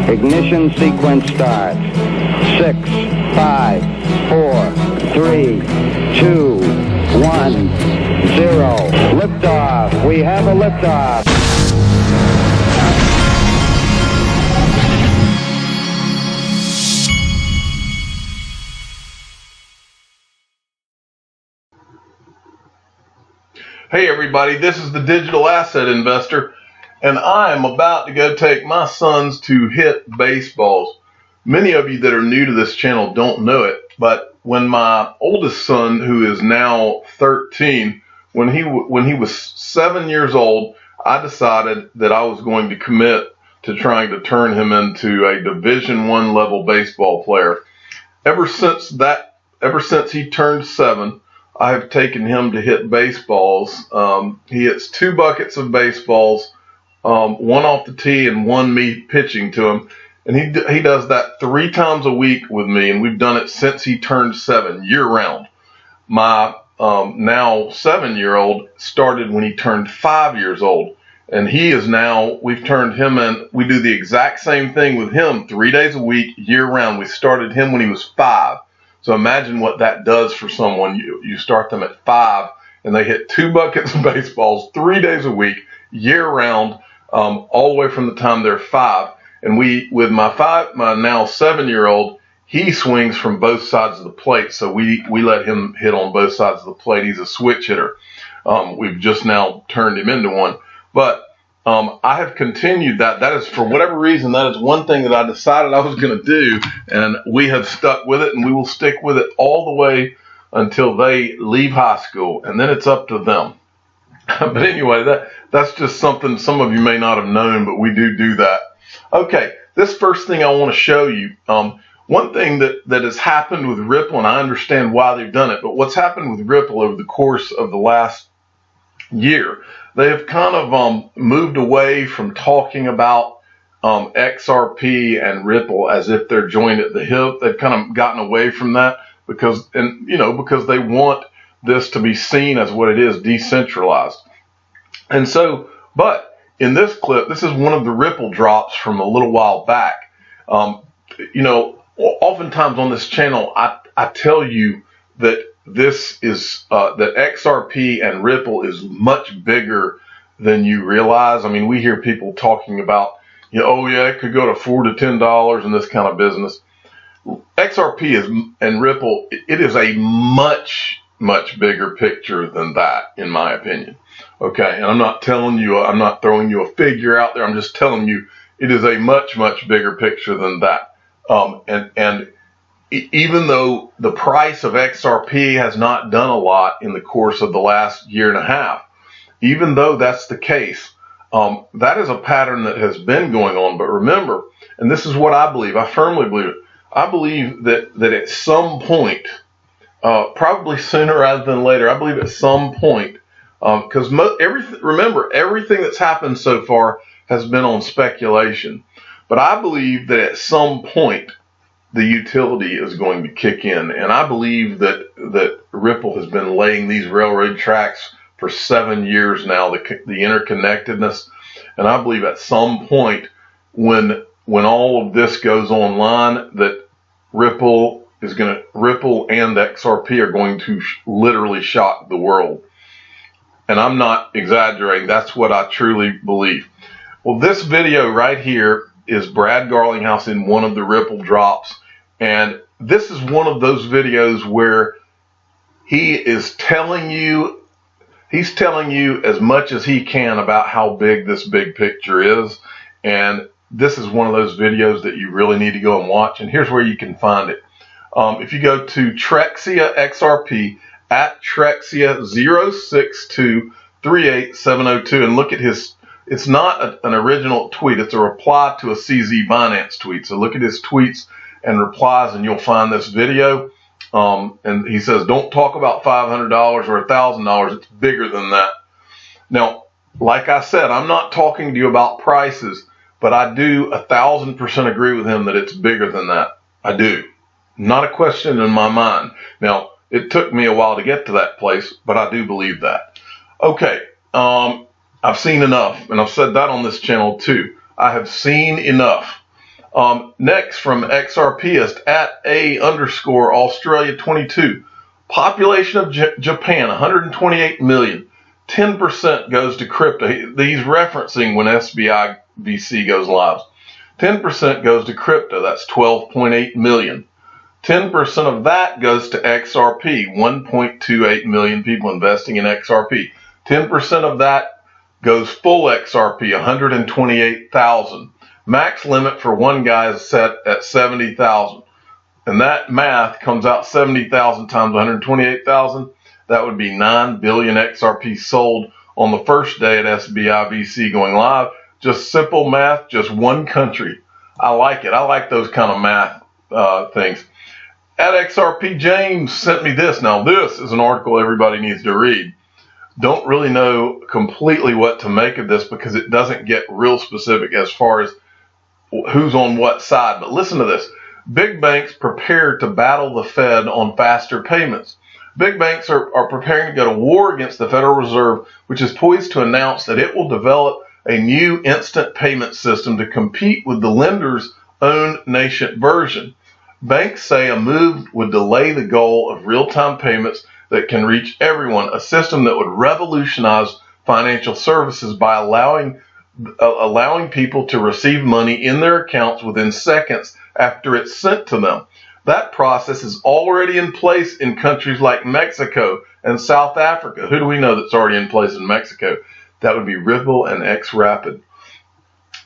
Ignition sequence starts. 6, 5, 4, 3, 2, 1, 0. Liftoff. We have a liftoff. Hey everybody, this is the Digital Asset Investor, and I am about to go take my sons to hit baseballs. Many of you that are new to this channel don't know it, but when my oldest son, who is now 13, when he was 7 years old, I decided that I was going to commit to trying to turn him into a Division I level baseball player. Ever since he turned 7, I have taken him to hit baseballs. He hits 2 buckets of baseballs, one off the tee and one me pitching to him. And he does that 3 times a week with me, and we've done it since he turned 7, year round. My now 7-year-old started when he turned 5 years old. And we've turned him in, we do the exact same thing with him 3 days a week, year round. We started him when he was 5. So imagine what that does for someone. You start them at 5 and they hit 2 buckets of baseballs 3 days a week, year round, all the way from the time they're 5. And with my now 7-year-old, he swings from both sides of the plate. So we let him hit on both sides of the plate. He's a switch hitter. We've just now turned him into one. But I have continued that. That is, for whatever reason, that is one thing that I decided I was going to do, and we have stuck with it, and we will stick with it all the way until they leave high school, and then it's up to them. But anyway, that's just something some of you may not have known, but we do that. Okay, this first thing I want to show you, one thing that has happened with Ripple, and I understand why they've done it, but what's happened with Ripple over the course of the last year, they have kind of moved away from talking about XRP and Ripple as if they're joined at the hip. They've kind of gotten away from that because they want this to be seen as what it is, decentralized. And so, but in this clip, this is one of the Ripple drops from a little while back. Oftentimes on this channel, I tell you that this is that XRP and Ripple is much bigger than you realize. I mean, we hear people talking about, oh yeah, it could go to $4 to $10 in this kind of business. XRP and Ripple, it is a much bigger picture than that, in my opinion. Okay, and I'm not throwing you a figure out there. I'm just telling you it is a much bigger picture than that. And even though the price of XRP has not done a lot in the course of the last year and a half, even though that's the case, that is a pattern that has been going on. But remember, and this is what I believe, I firmly believe it, I believe that at some point, probably sooner rather than later, I believe at some point, because everything that's happened so far has been on speculation. But I believe that at some point, the utility is going to kick in. And I believe that Ripple has been laying these railroad tracks for 7 years now, the interconnectedness. And I believe at some point when all of this goes online, that Ripple and XRP are going to literally shock the world. And I'm not exaggerating. That's what I truly believe. Well, this video right here is Brad Garlinghouse in one of the Ripple drops, and this is one of those videos where he's telling you as much as he can about how big this big picture is, and this is one of those videos that you really need to go and watch. And here's where you can find it. If you go to Trexia XRP at Trexia 06238702 and look at his. It's not an original tweet. It's a reply to a CZ Binance tweet. So look at his tweets and replies, and you'll find this video. And he says, don't talk about $500 or $1,000. It's bigger than that. Now, like I said, I'm not talking to you about prices, but I do 1,000% agree with him that it's bigger than that. I do. Not a question in my mind. Now, it took me a while to get to that place, but I do believe that. Okay. I've seen enough, and I've said that on this channel too. I have seen enough. Next from XRPist at @A_Australia22. Population of Japan, 128 million. 10% goes to crypto. He's referencing when SBI VC goes live. 10% goes to crypto. That's 12.8 million. 10% of that goes to XRP. 1.28 million people investing in XRP. 10% of that goes full XRP, 128,000. Max limit for one guy is set at 70,000. And that math comes out 70,000 times 128,000. That would be 9 billion XRP sold on the first day at SBI VC going live. Just simple math, just one country. I like it. I like those kind of math things. At XRP James sent me this. Now this is an article everybody needs to read. Don't really know completely what to make of this because it doesn't get real specific as far as who's on what side. But listen to this. Big banks prepare to battle the Fed on faster payments. Big banks are preparing to go to war against the Federal Reserve, which is poised to announce that it will develop a new instant payment system to compete with the lender's own nascent version. Banks say a move would delay the goal of real-time payments that can reach everyone, a system that would revolutionize financial services by allowing people to receive money in their accounts within seconds after it's sent to them. That process is already in place in countries like Mexico and South Africa. Who do we know that's already in place in Mexico? That would be Ripple and XRapid.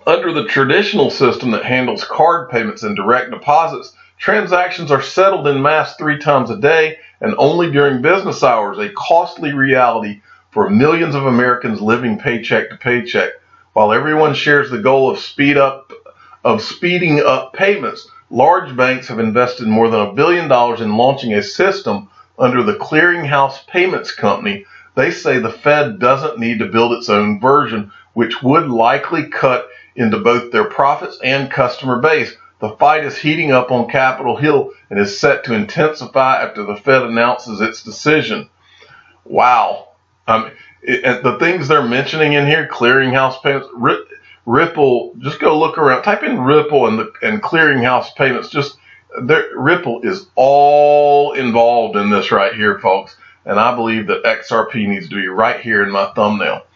Under the traditional system that handles card payments and direct deposits, transactions are settled in mass 3 times a day and only during business hours, a costly reality for millions of Americans living paycheck to paycheck. While everyone shares the goal of speeding up payments, large banks have invested more than $1 billion in launching a system under the Clearinghouse Payments Company. They say the Fed doesn't need to build its own version, which would likely cut into both their profits and customer base. The fight is heating up on Capitol Hill and is set to intensify after the Fed announces its decision. Wow. The things they're mentioning in here, clearinghouse payments, Ripple, just go look around. Type in Ripple and clearinghouse payments. Ripple is all involved in this right here, folks. And I believe that XRP needs to be right here in my thumbnail.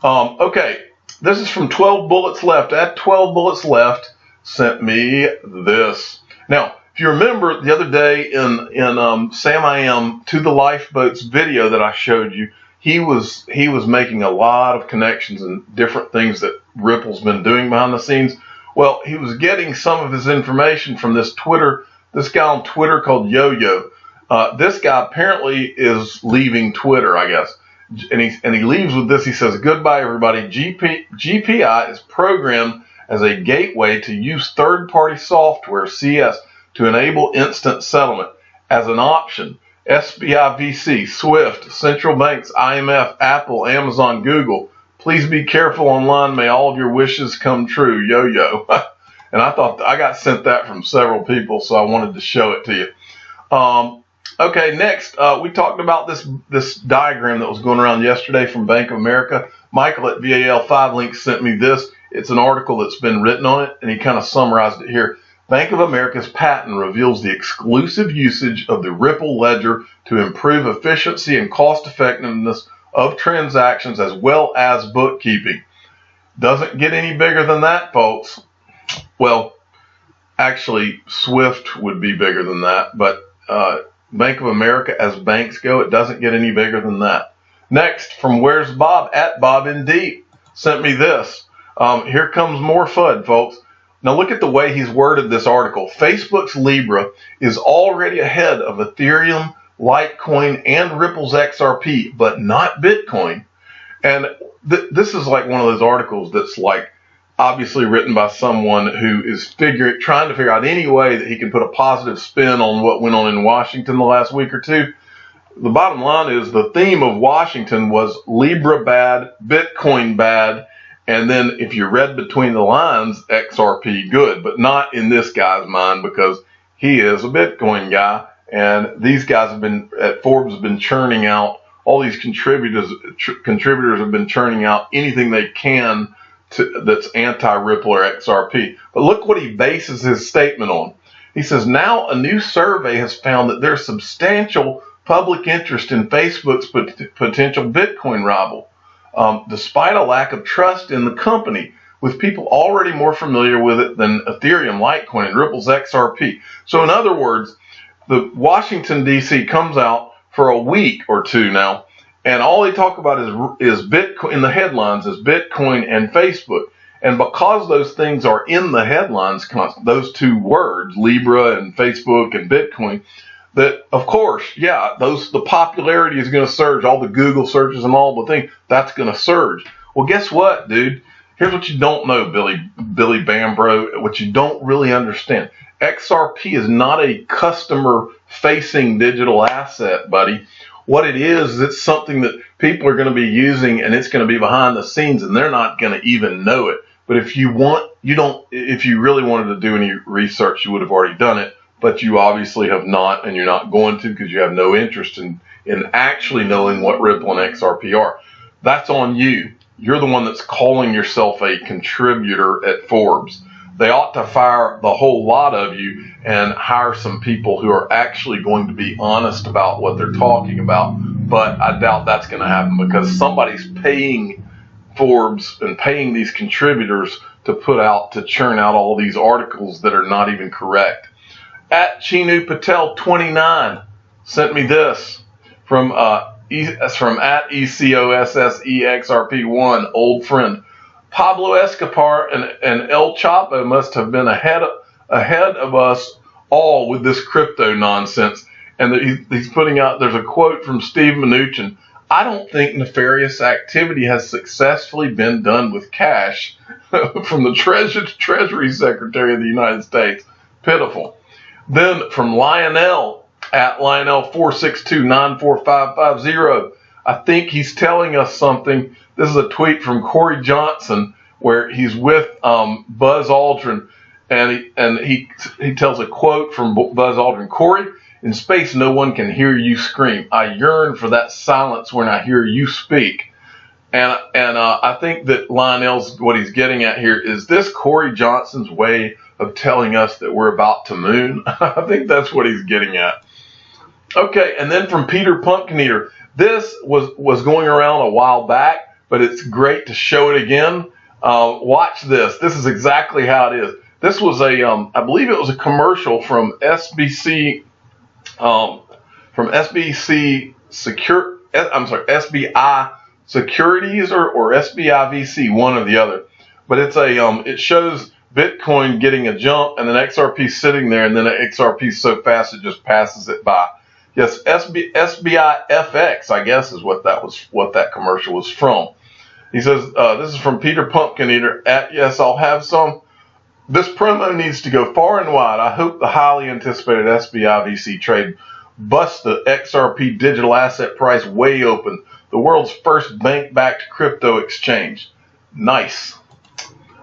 Okay, this is from 12 Bullets Left. At 12 Bullets Left sent me this. Now, if you remember the other day in Sam I Am to the Lifeboats video that I showed you, he was making a lot of connections and different things that Ripple's been doing behind the scenes. Well, he was getting some of his information from this guy on Twitter called Yo-Yo. This guy apparently is leaving Twitter, I guess. And he leaves with this. He says, "Goodbye, everybody. GPI is programmed as a gateway to use third-party software, CS, to enable instant settlement as an option. SBI VC, SWIFT, central banks, IMF, Apple, Amazon, Google. Please be careful online. May all of your wishes come true. Yo-Yo." And I thought I got sent that from several people, so I wanted to show it to you. Okay, next, we talked about this diagram that was going around yesterday from Bank of America. Michael at VAL5 Links sent me this. It's an article that's been written on it, and he kind of summarized it here. Bank of America's patent reveals the exclusive usage of the Ripple ledger to improve efficiency and cost effectiveness of transactions as well as bookkeeping. Doesn't get any bigger than that, folks. Well, actually, SWIFT would be bigger than that, but Bank of America, as banks go, it doesn't get any bigger than that. Next, from Where's Bob? At Bob in Deep sent me this. Here comes more FUD, folks. Now look at the way he's worded this article. Facebook's Libra is already ahead of Ethereum, Litecoin, and Ripple's XRP, but not Bitcoin. And this is like one of those articles that's like obviously written by someone who is trying to figure out any way that he can put a positive spin on what went on in Washington the last week or two. The bottom line is the theme of Washington was Libra bad, Bitcoin bad, and then if you read between the lines, XRP good, but not in this guy's mind because he is a Bitcoin guy, and these guys at Forbes have been churning out, all these contributors have been churning out anything they can that's anti-Ripple or XRP. But look what he bases his statement on. He says, now a new survey has found that there's substantial public interest in Facebook's potential Bitcoin rival, despite a lack of trust in the company, with people already more familiar with it than Ethereum, Litecoin, and Ripple's XRP. So in other words, the Washington, D.C. comes out for a week or two now, and all they talk about is Bitcoin. In the headlines is Bitcoin and Facebook. And because those things are in the headlines, those two words, Libra and Facebook and Bitcoin, that of course, yeah, the popularity is going to surge. All the Google searches and all the things, that's going to surge. Well, guess what, dude? Here's what you don't know, Billy Bambro, what you don't really understand. XRP is not a customer-facing digital asset, buddy. What it is, it's something that people are going to be using, and it's going to be behind the scenes, and they're not going to even know it. But if you really wanted to do any research, you would have already done it. But you obviously have not, and you're not going to because you have no interest in actually knowing what Ripple and XRP are. That's on you. You're the one that's calling yourself a contributor at Forbes. They ought to fire the whole lot of you and hire some people who are actually going to be honest about what they're talking about. But I doubt that's going to happen because somebody's paying Forbes and paying these contributors to churn out all these articles that are not even correct. At Chinu Patel 29 sent me this from at ECOSSEXRP1, old friend. Pablo Escobar and El Chapo must have been ahead of us all with this crypto nonsense. And he's putting out, there's a quote from Steve Mnuchin. I don't think nefarious activity has successfully been done with cash from the Treasury Secretary of the United States. Pitiful. Then from Lionel, at Lionel 462-94550, I think he's telling us something. This is a tweet from Corey Johnson where he's with Buzz Aldrin, and he tells a quote from Buzz Aldrin. Corey, in space, no one can hear you scream. I yearn for that silence when I hear you speak. And I think that Lionel's, what he's getting at here is this Corey Johnson's way of telling us that we're about to moon. I think that's what he's getting at. Okay, and then from Peter Pumpkin Eater. This was going around a while back, but it's great to show it again. Watch this. This is exactly how it is. This was I believe it was a commercial from SBI Securities or SBI VC, one or the other. But it's it shows Bitcoin getting a jump and then XRP sitting there, and then XRP so fast it just passes it by. Yes, SBI FX, I guess, is what that commercial was from. He says, this is from Peter Pumpkin Eater at Yes, I'll Have Some. This promo needs to go far and wide. I hope the highly anticipated SBI VC trade busts the XRP digital asset price way open. The world's first bank-backed crypto exchange. Nice.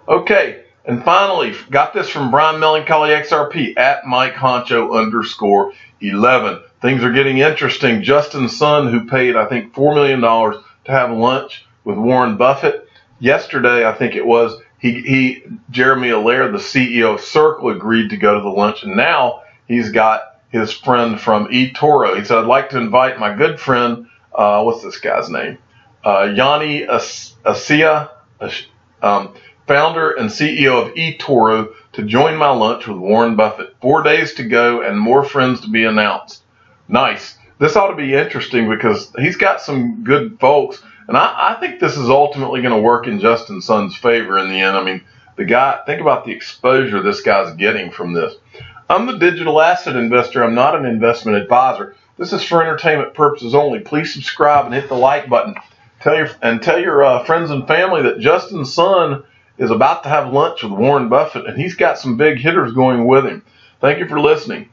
Okay, and finally, got this from Brian Melancholy XRP at Mike Honcho _11. Things are getting interesting. Justin Sun, who paid, I think, $4 million to have lunch with Warren Buffett. Yesterday, I think it was, Jeremy Allaire, the CEO of Circle, agreed to go to the lunch, and now he's got his friend from eToro. He said, I'd like to invite my good friend, what's this guy's name? Yanni Asia, founder and CEO of eToro, to join my lunch with Warren Buffett. 4 days to go and more friends to be announced. Nice. This ought to be interesting because he's got some good folks, and I think this is ultimately going to work in Justin Sun's favor in the end. I mean, the guy, think about the exposure this guy's getting from this. I'm the digital asset investor. I'm not an investment advisor. This is for entertainment purposes only. Please subscribe and hit the like button. Tell your friends and family that Justin Sun is about to have lunch with Warren Buffett, and he's got some big hitters going with him. Thank you for listening.